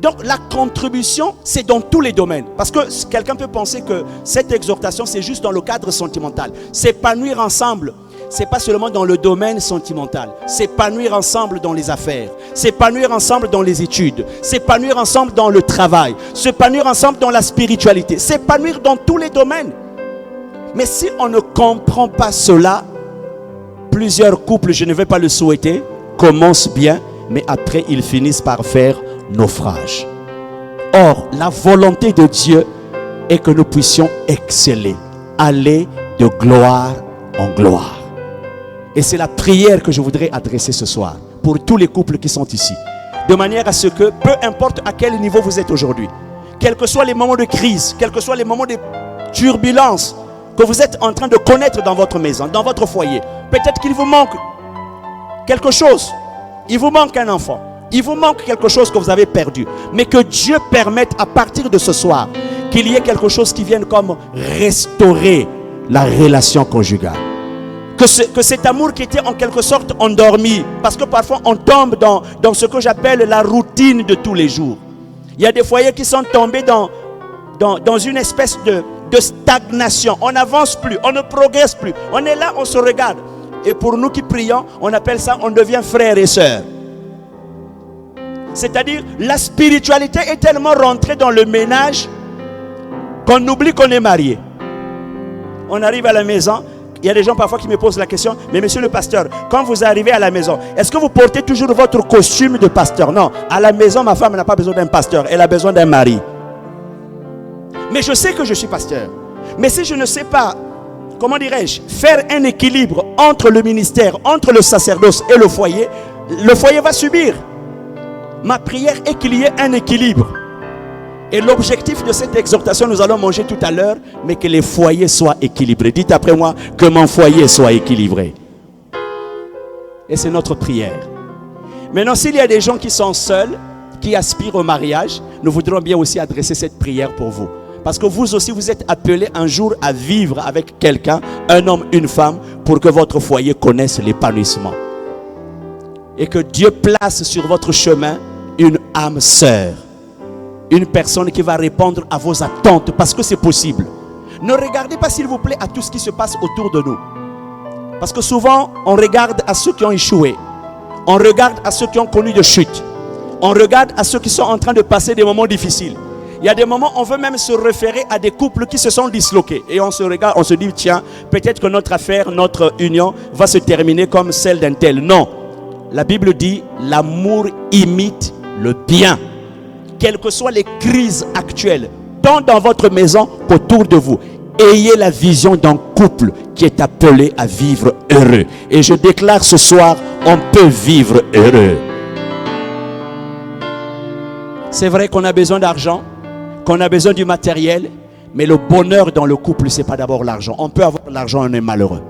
Donc la contribution, c'est dans tous les domaines. Parce que quelqu'un peut penser que cette exhortation, c'est juste dans le cadre sentimental. S'épanouir ensemble, ce n'est pas seulement dans le domaine sentimental. S'épanouir ensemble dans les affaires. S'épanouir ensemble dans les études. S'épanouir ensemble dans le travail. S'épanouir ensemble dans la spiritualité. S'épanouir dans tous les domaines. Mais si on ne comprend pas cela, plusieurs couples, je ne vais pas le souhaiter, commencent bien, mais après ils finissent par faire naufrage. Or, la volonté de Dieu est que nous puissions exceller, aller de gloire en gloire. Et c'est la prière que je voudrais adresser ce soir pour tous les couples qui sont ici. De manière à ce que, peu importe à quel niveau vous êtes aujourd'hui, quels que soient les moments de crise, quels que soient les moments de turbulence que vous êtes en train de connaître dans votre maison, dans votre foyer, peut-être qu'il vous manque quelque chose. Il vous manque un enfant. Il vous manque quelque chose que vous avez perdu. Mais que Dieu permette à partir de ce soir qu'il y ait quelque chose qui vienne comme restaurer la relation conjugale. Que cet amour qui était en quelque sorte endormi, parce que parfois on tombe dans ce que j'appelle la routine de tous les jours. Il y a des foyers qui sont tombés dans une espèce de stagnation. On n'avance plus, on ne progresse plus. On est là, on se regarde. Et pour nous qui prions, on appelle ça, on devient frères et sœurs. C'est-à-dire, la spiritualité est tellement rentrée dans le ménage qu'on oublie qu'on est marié. On arrive à la maison, il y a des gens parfois qui me posent la question, mais monsieur le pasteur, quand vous arrivez à la maison, est-ce que vous portez toujours votre costume de pasteur? Non, à la maison, ma femme n'a pas besoin d'un pasteur, elle a besoin d'un mari. Mais je sais que je suis pasteur. Mais si je ne sais pas, comment dirais-je, faire un équilibre entre le ministère, entre le sacerdoce et le foyer va subir. Ma prière est qu'il y ait un équilibre. Et l'objectif de cette exhortation, nous allons manger tout à l'heure, mais que les foyers soient équilibrés. Dites après moi, que mon foyer soit équilibré. Et c'est notre prière. Maintenant, s'il y a des gens qui sont seuls, qui aspirent au mariage, nous voudrons bien aussi adresser cette prière pour vous. Parce que vous aussi, vous êtes appelés un jour à vivre avec quelqu'un, un homme, une femme, pour que votre foyer connaisse l'épanouissement. Et que Dieu place sur votre chemin une âme sœur. Une personne qui va répondre à vos attentes, parce que c'est possible. Ne regardez pas, s'il vous plaît, à tout ce qui se passe autour de nous. Parce que souvent, on regarde à ceux qui ont échoué. On regarde à ceux qui ont connu de chutes. On regarde à ceux qui sont en train de passer des moments difficiles. Il y a des moments, on veut même se référer à des couples qui se sont disloqués. Et on se regarde, on se dit, tiens, peut-être que notre affaire, notre union va se terminer comme celle d'un tel. Non. La Bible dit, l'amour imite le bien. Quelles que soient les crises actuelles, tant dans votre maison qu'autour de vous, ayez la vision d'un couple qui est appelé à vivre heureux. Et je déclare ce soir, on peut vivre heureux. C'est vrai qu'on a besoin d'argent, qu'on a besoin du matériel, mais le bonheur dans le couple, ce n'est pas d'abord l'argent. On peut avoir l'argent, on est malheureux.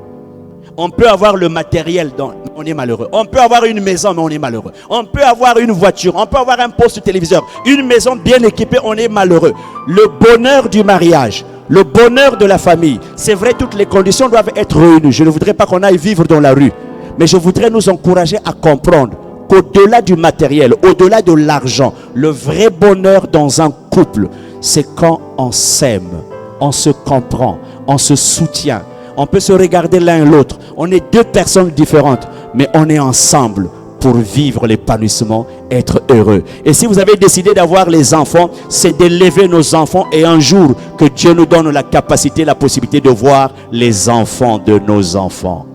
On peut avoir le matériel, on est malheureux. On peut avoir une maison, mais on est malheureux. On peut avoir une voiture, on peut avoir un poste téléviseur, une maison bien équipée, on est malheureux. Le bonheur du mariage, le bonheur de la famille, c'est vrai, toutes les conditions doivent être réunies. Je ne voudrais pas qu'on aille vivre dans la rue, mais je voudrais nous encourager à comprendre qu'au-delà du matériel, au-delà de l'argent, le vrai bonheur dans un couple, c'est quand on s'aime, on se comprend, on se soutient. On peut se regarder l'un et l'autre. On est deux personnes différentes, mais on est ensemble pour vivre l'épanouissement, être heureux. Et si vous avez décidé d'avoir les enfants, c'est d'élever nos enfants et un jour que Dieu nous donne la capacité, la possibilité de voir les enfants de nos enfants.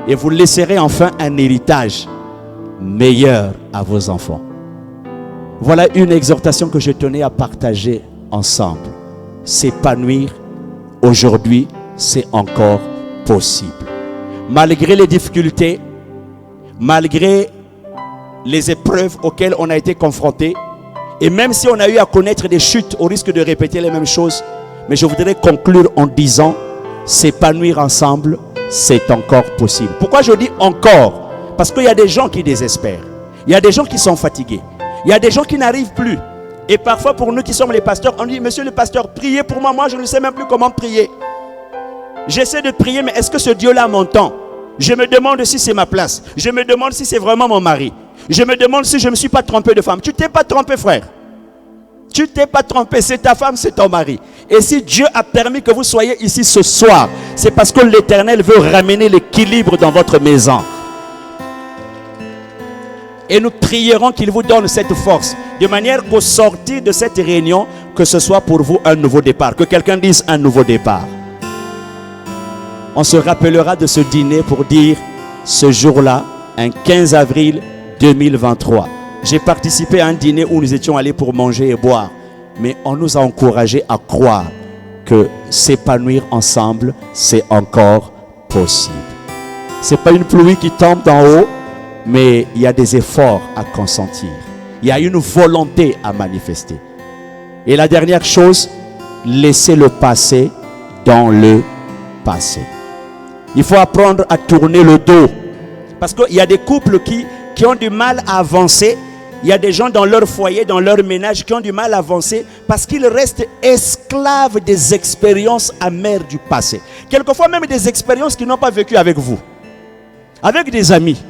Et vous laisserez enfin un héritage meilleur à vos enfants. Voilà une exhortation que je tenais à partager ensemble. S'épanouir aujourd'hui, c'est encore possible. Malgré les difficultés, malgré les épreuves auxquelles on a été confronté, et même si on a eu à connaître des chutes au risque de répéter les mêmes choses, mais je voudrais conclure en disant, s'épanouir ensemble, c'est encore possible. Pourquoi je dis encore? Parce qu'il y a des gens qui désespèrent. Il y a des gens qui sont fatigués. Il y a des gens qui n'arrivent plus. Et parfois pour nous qui sommes les pasteurs, on dit, monsieur le pasteur, priez pour moi. Moi je ne sais même plus comment prier. J'essaie de prier, mais est-ce que ce Dieu-là m'entend? Je me demande si c'est ma place. Je me demande si c'est vraiment mon mari. Je me demande si je ne me suis pas trompé de femme. Tu t'es pas trompé, frère. Tu t'es pas trompé. C'est ta femme, c'est ton mari. Et si Dieu a permis que vous soyez ici ce soir, c'est parce que l'Éternel veut ramener l'équilibre dans votre maison. Et nous prierons qu'il vous donne cette force, de manière qu'au sortir de cette réunion, que ce soit pour vous un nouveau départ. Que quelqu'un dise un nouveau départ. On se rappellera de ce dîner pour dire, ce jour-là, un 15 avril 2023, j'ai participé à un dîner où nous étions allés pour manger et boire. Mais on nous a encouragés à croire que s'épanouir ensemble, c'est encore possible. Ce n'est pas une pluie qui tombe d'en haut, mais il y a des efforts à consentir. Il y a une volonté à manifester. Et la dernière chose, laissez le passé dans le passé. Il faut apprendre à tourner le dos. Parce qu'il y a des couples qui ont du mal à avancer. Il y a des gens dans leur foyer, dans leur ménage qui ont du mal à avancer parce qu'ils restent esclaves des expériences amères du passé. Quelquefois même des expériences qu'ils n'ont pas vécues avec vous. Avec des amis.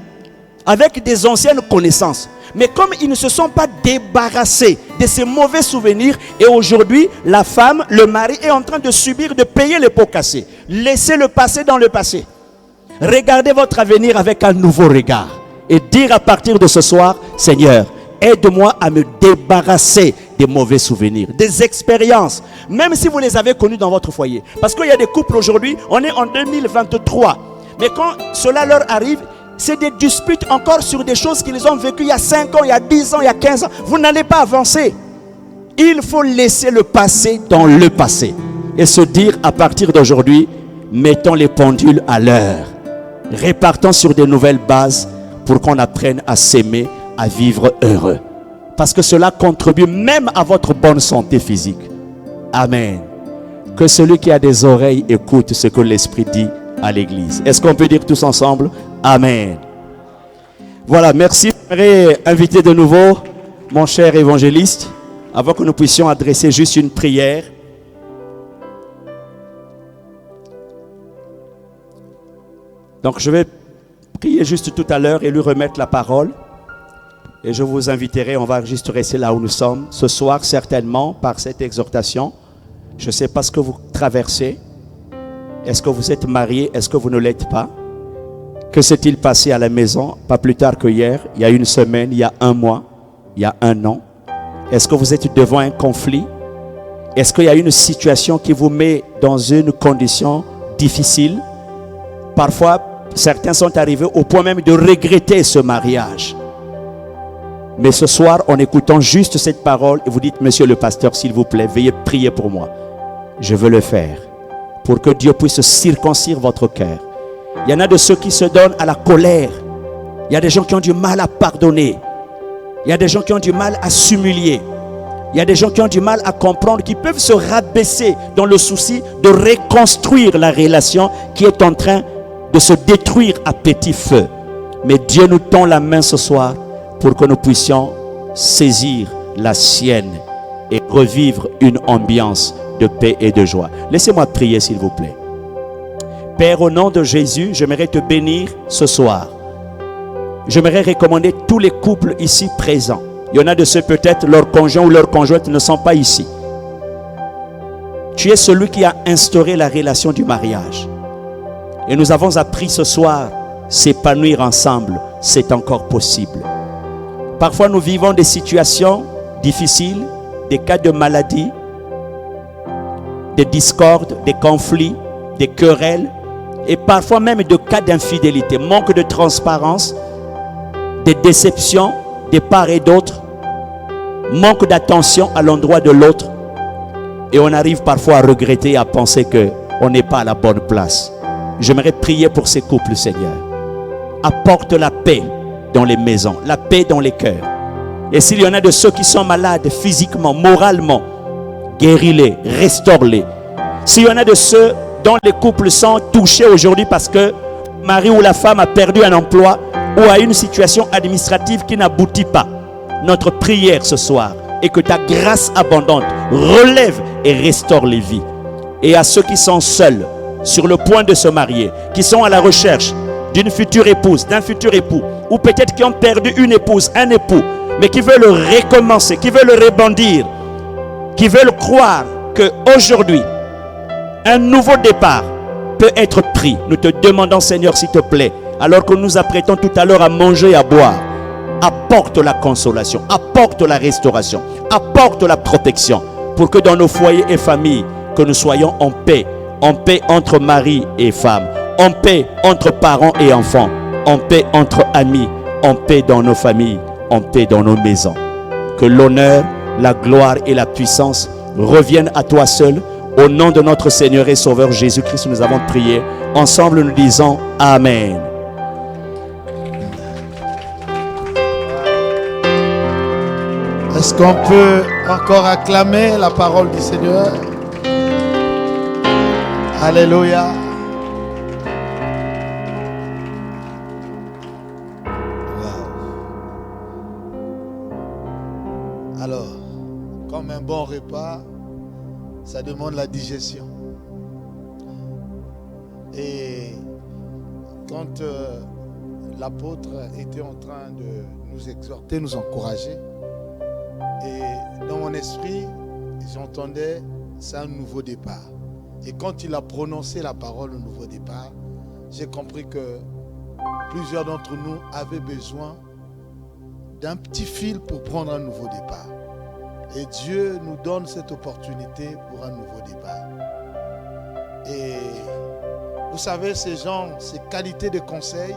avec des anciennes connaissances. Mais comme ils ne se sont pas débarrassés de ces mauvais souvenirs, et aujourd'hui, la femme, le mari est en train de subir, de payer les pots cassés. Laissez le passé dans le passé. Regardez votre avenir avec un nouveau regard. Et dire à partir de ce soir, Seigneur, aide-moi à me débarrasser des mauvais souvenirs, des expériences, même si vous les avez connues dans votre foyer. Parce qu'il y a des couples aujourd'hui, on est en 2023. Mais quand cela leur arrive, c'est des disputes encore sur des choses qu'ils ont vécues il y a 5 ans, il y a 10 ans, il y a 15 ans. Vous n'allez pas avancer. Il faut laisser le passé dans le passé. Et se dire à partir d'aujourd'hui, mettons les pendules à l'heure. Répartons sur de nouvelles bases pour qu'on apprenne à s'aimer, à vivre heureux. Parce que cela contribue même à votre bonne santé physique. Amen. Que celui qui a des oreilles écoute ce que l'Esprit dit à l'Église. Est-ce qu'on peut dire tous ensemble? Amen. Voilà, merci. J'aimerais inviter de nouveau mon cher évangéliste, avant que nous puissions adresser juste une prière. Donc je vais prier juste tout à l'heure et lui remettre la parole. Et je vous inviterai, on va juste rester là où nous sommes. Ce soir, certainement, par cette exhortation, je ne sais pas ce que vous traversez. Est-ce que vous êtes marié? Est-ce que vous ne l'êtes pas? Que s'est-il passé à la maison? Pas plus tard que hier, il y a une semaine, il y a un mois, il y a un an. Est-ce que vous êtes devant un conflit? Est-ce qu'il y a une situation qui vous met dans une condition difficile? Parfois, certains sont arrivés au point même de regretter ce mariage. Mais ce soir, en écoutant juste cette parole, vous dites, monsieur le pasteur, s'il vous plaît, veuillez prier pour moi. Je veux le faire pour que Dieu puisse circoncire votre cœur. Il y en a de ceux qui se donnent à la colère. Il y a des gens qui ont du mal à pardonner. Il y a des gens qui ont du mal à s'humilier. Il y a des gens qui ont du mal à comprendre, qui peuvent se rabaisser dans le souci de reconstruire la relation qui est en train de se détruire à petit feu. Mais Dieu nous tend la main ce soir pour que nous puissions saisir la sienne et revivre une ambiance de paix et de joie. Laissez-moi prier s'il vous plaît. Père, au nom de Jésus, j'aimerais te bénir ce soir. J'aimerais recommander tous les couples ici présents. Il y en a de ceux peut-être, leurs conjoints ou leurs conjointes ne sont pas ici. Tu es celui qui a instauré la relation du mariage. Et nous avons appris ce soir, s'épanouir ensemble, c'est encore possible. Parfois nous vivons des situations difficiles, des cas de maladie, des discordes, des conflits, des querelles, et parfois même de cas d'infidélité, manque de transparence, des déceptions de part et d'autre, manque d'attention à l'endroit de l'autre, et on arrive parfois à regretter, à penser qu'on n'est pas à la bonne place. J'aimerais prier pour ces couples, Seigneur. Apporte la paix dans les maisons, la paix dans les cœurs. Et s'il y en a de ceux qui sont malades physiquement, moralement, guéris-les, restaure-les. S'il y en a de ceux dont les couples sont touchés aujourd'hui parce que le mari ou la femme a perdu un emploi ou a une situation administrative qui n'aboutit pas, notre prière ce soir est que ta grâce abondante relève et restaure les vies. Et à ceux qui sont seuls, sur le point de se marier, qui sont à la recherche d'une future épouse, d'un futur époux, ou peut-être qui ont perdu une épouse, un époux, mais qui veulent recommencer, qui veulent rebondir, qui veulent croire qu'aujourd'hui, un nouveau départ peut être pris. Nous te demandons, Seigneur, s'il te plaît, alors que nous apprêtons tout à l'heure à manger et à boire, apporte la consolation, apporte la restauration, apporte la protection, pour que dans nos foyers et familles, que nous soyons en paix entre mari et femme, en paix entre parents et enfants, en paix entre amis, en paix dans nos familles, en paix dans nos maisons. Que l'honneur, la gloire et la puissance reviennent à toi seul. Au nom de notre Seigneur et Sauveur Jésus-Christ, nous avons prié. Ensemble, nous disons Amen. Est-ce qu'on peut encore acclamer la parole du Seigneur? Alléluia. Alors, comme un bon repas, ça demande la digestion. Et quand l'apôtre était en train de nous exhorter, nous encourager. Et dans mon esprit, j'entendais, c'est un nouveau départ. Et quand il a prononcé la parole au nouveau départ, j'ai compris que plusieurs d'entre nous avaient besoin d'un petit fil pour prendre un nouveau départ. Et Dieu nous donne cette opportunité pour un nouveau départ. Et vous savez, ces gens, ces qualités de conseil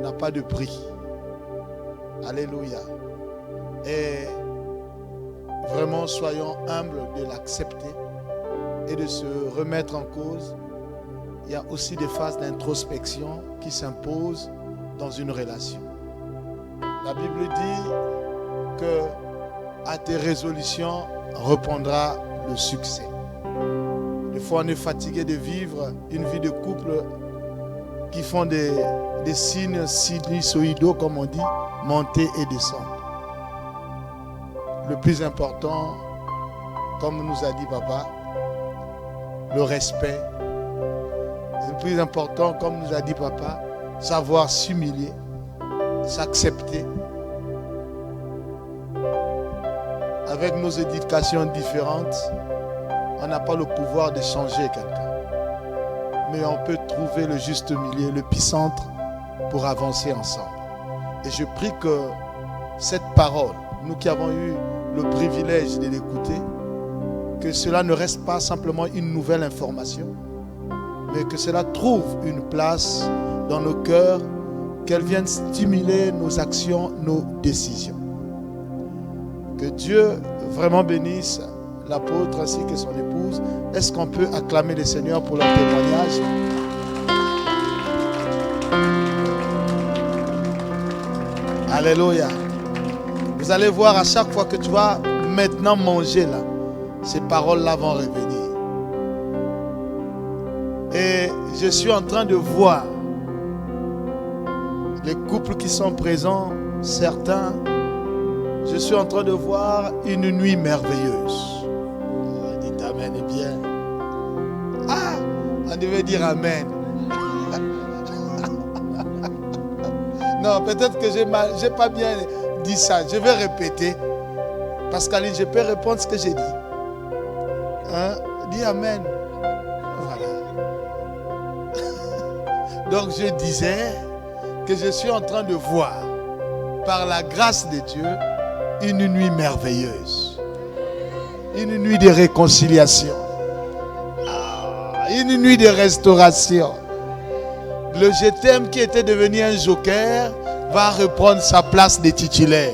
n'ont pas de prix. Alléluia. Et vraiment, soyons humbles de l'accepter et de se remettre en cause. Il y a aussi des phases d'introspection qui s'imposent dans une relation. La Bible dit que à tes résolutions répondra le succès. Des fois, on est fatigué de vivre une vie de couple qui font des signes sinusoïdaux, comme on dit, monter et descendre. Le plus important, comme nous a dit Papa, le respect. Le plus important, comme nous a dit Papa, savoir s'humilier, s'accepter. Avec nos éducations différentes, on n'a pas le pouvoir de changer quelqu'un. Mais on peut trouver le juste milieu, l'épicentre pour avancer ensemble. Et je prie que cette parole, nous qui avons eu le privilège de l'écouter, que cela ne reste pas simplement une nouvelle information, mais que cela trouve une place dans nos cœurs, qu'elle vienne stimuler nos actions, nos décisions. Que Dieu vraiment bénisse l'apôtre ainsi que son épouse. Est-ce qu'on peut acclamer le Seigneur pour leur témoignage? Alléluia. Vous allez voir, à chaque fois que tu vas maintenant manger là, ces paroles-là vont revenir. Et je suis en train de voir les couples qui sont présents, certains. Je suis en train de voir une nuit merveilleuse. Dites Amen et bien. Ah, on devait dire Amen. Non, peut-être que j'ai pas bien dit ça. Je vais répéter. Pascaline, je peux répondre ce que j'ai dit. Hein? Dis Amen. Voilà. Donc je disais que je suis en train de voir, par la grâce de Dieu, une nuit merveilleuse. Une nuit de réconciliation. Une nuit de restauration. Le je t'aime qui était devenu un joker va reprendre sa place de titulaire.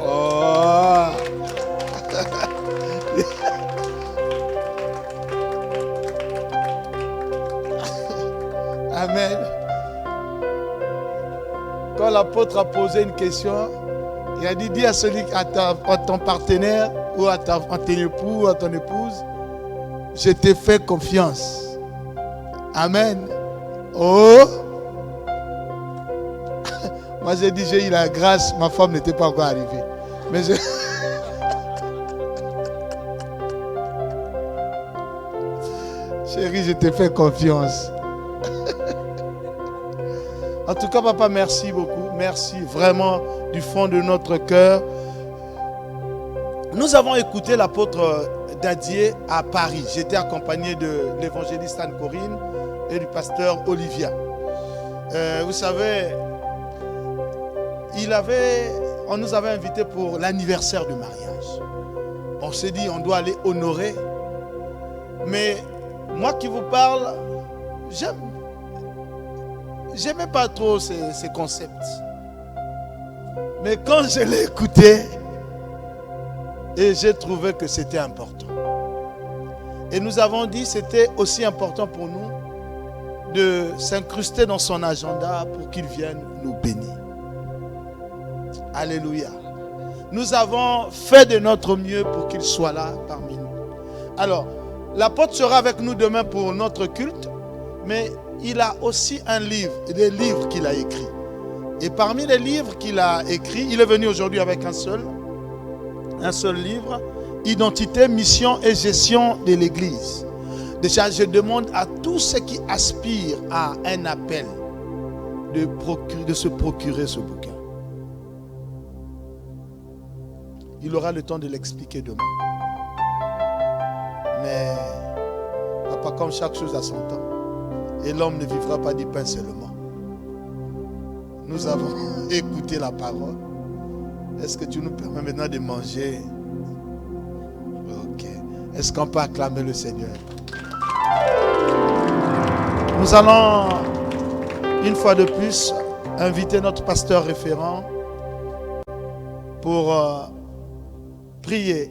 Oh. Amen. Quand l'apôtre a posé une question, il a dit, dis à ton partenaire ou à ton époux ou à ton épouse, je t'ai fait confiance. Amen. Oh. Moi j'ai dit, j'ai eu la grâce, ma femme n'était pas encore arrivée. Mais Chérie, je t'ai fait confiance. En tout cas, papa, merci beaucoup. Merci vraiment du fond de notre cœur. Nous avons écouté l'apôtre Dadier à Paris. J'étais accompagné de l'évangéliste Anne-Corinne et du pasteur Olivia. Vous savez, on nous avait invités pour l'anniversaire du mariage. On s'est dit, on doit aller honorer. Mais moi qui vous parle, j'aimais pas trop ces concepts. Mais quand je l'ai écouté, et j'ai trouvé que c'était important. Et nous avons dit que c'était aussi important pour nous de s'incruster dans son agenda pour qu'il vienne nous bénir. Alléluia. Nous avons fait de notre mieux pour qu'il soit là parmi nous. Alors, l'apôtre sera avec nous demain pour notre culte, mais il a aussi un livre, des livres qu'il a écrits. Et parmi les livres qu'il a écrits, il est venu aujourd'hui avec un seul livre, Identité, mission et gestion de l'Église. Déjà, je demande à tous ceux qui aspirent à un appel de se procurer ce bouquin. Il aura le temps de l'expliquer demain. Mais, papa, comme chaque chose a son temps, et l'homme ne vivra pas du pain seulement. Nous avons écouté la parole. Est-ce que tu nous permets maintenant de manger? Ok. Est-ce qu'on peut acclamer le Seigneur? Nous allons, une fois de plus, inviter notre pasteur référent pour prier.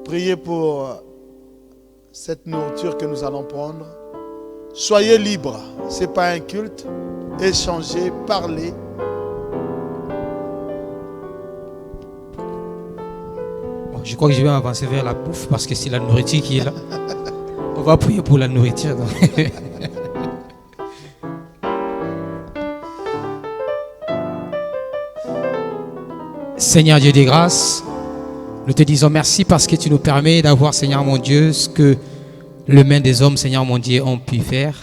Prier pour cette nourriture que nous allons prendre. Soyez libres. Ce n'est pas un culte. Échangez, parlez. Bon, je crois que je vais avancer vers la bouffe parce que c'est la nourriture qui est là. On va prier pour la nourriture. Seigneur Dieu des grâces, nous te disons merci parce que tu nous permets d'avoir, Seigneur mon Dieu, ce que les mains des hommes, Seigneur mon Dieu, ont pu faire.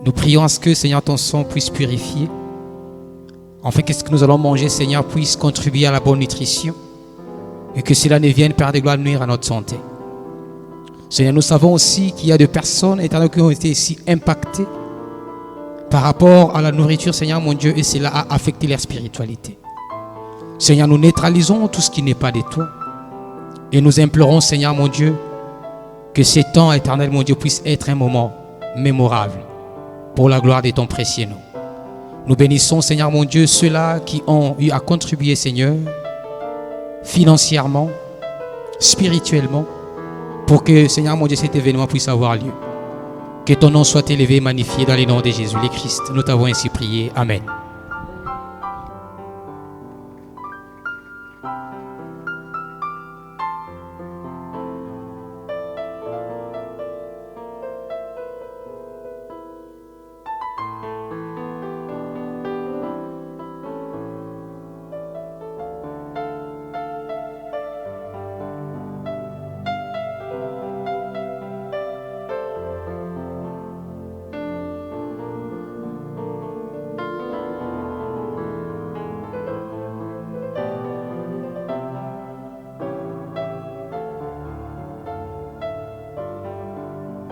Nous prions à ce que, Seigneur, ton sang puisse purifier. Enfin, que ce que nous allons manger, Seigneur, puisse contribuer à la bonne nutrition. Et que cela ne vienne, Père de gloire, nuire à notre santé. Seigneur, nous savons aussi qu'il y a des personnes, étant donné qui ont été ici impactées par rapport à la nourriture, Seigneur mon Dieu, et cela a affecté leur spiritualité. Seigneur, nous neutralisons tout ce qui n'est pas de toi. Et nous implorons, Seigneur mon Dieu, que ces temps éternels, mon Dieu, puissent être un moment mémorable pour la gloire de ton précieux nom. Nous bénissons, Seigneur mon Dieu, ceux-là qui ont eu à contribuer, Seigneur, financièrement, spirituellement, pour que, Seigneur mon Dieu, cet événement puisse avoir lieu. Que ton nom soit élevé et magnifié dans les noms de Jésus le Christ. Nous t'avons ainsi prié. Amen.